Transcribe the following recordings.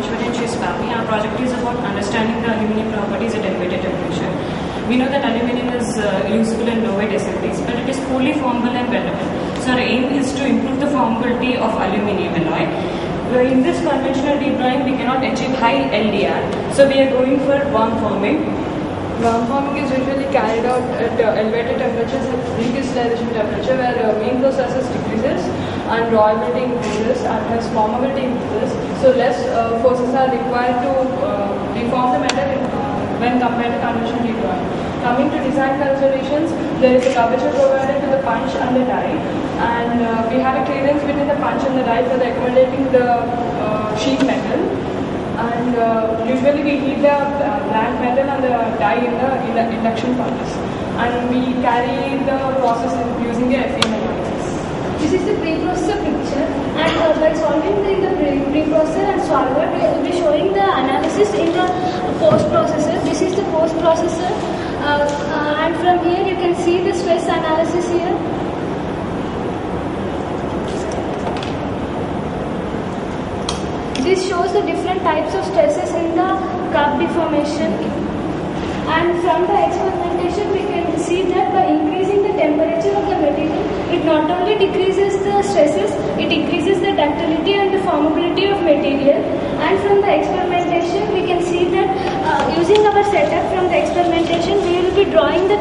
Ishwari and Shishpami. Our project is about understanding the aluminium properties at elevated temperature. We know that aluminium is usable in low weight assemblies, but it is poorly formable and weldable. So our aim is to improve the formability of aluminium alloy. In this conventional deep drawing, we cannot achieve high LDR, so we are going for warm forming. Warm forming is usually carried out at elevated temperatures at recrystallization temperature, where mean flow stresses decreases and drawability increases and hence formability increases. So less forces are required to deform the metal when compared to conventional deep drawing. Coming to design considerations, there is a curvature provided to the punch and the die, and we have a clearance between the punch and the die for accommodating the sheet metal. And usually we heat the blank metal and the die in the induction furnace, and we carry the process using the FEM analysis. This is the preprocessor picture, and by solving the preprocessor and solver, we will be showing the analysis in the post-processor. This is the post-processor, and from here you can see the stress analysis here. This shows the different types of stresses in the cup deformation, and from the experimentation we can see that by increasing the temperature of the material, it not only decreases the stresses, it increases the ductility and the formability of material. And from the experimentation we can see that using our setup from the experimentation, we will be drawing the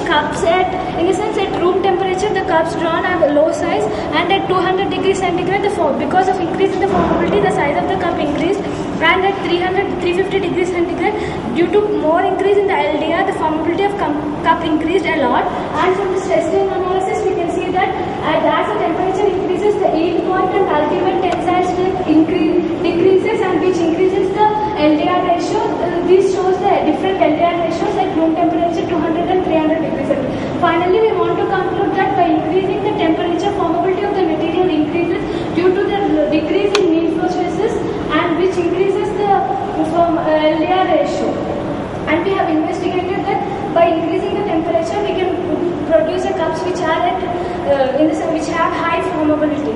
cups in a sense at room temperature. The cups drawn are low size, and at 200 degrees centigrade, because of increase in the formability, the size of the cup increased, and at 350 degrees centigrade, due to more increase in the LDR, the formability of cup increased a lot. And from the stress strain analysis, we can see that as the temperature increases, the yield point and ultimate tensile strength decreases, and which increases the LDR ratio. This shows the different LDR ratios at room temperature 200 and 300 degrees centigrade. Finally, we want to conclude that by increasing the temperature, formability of the material increases due to the decrease in mean flow stresses, and which increases the LDR ratio. And we have investigated that by increasing the temperature, we can produce the cups which are which have high formability.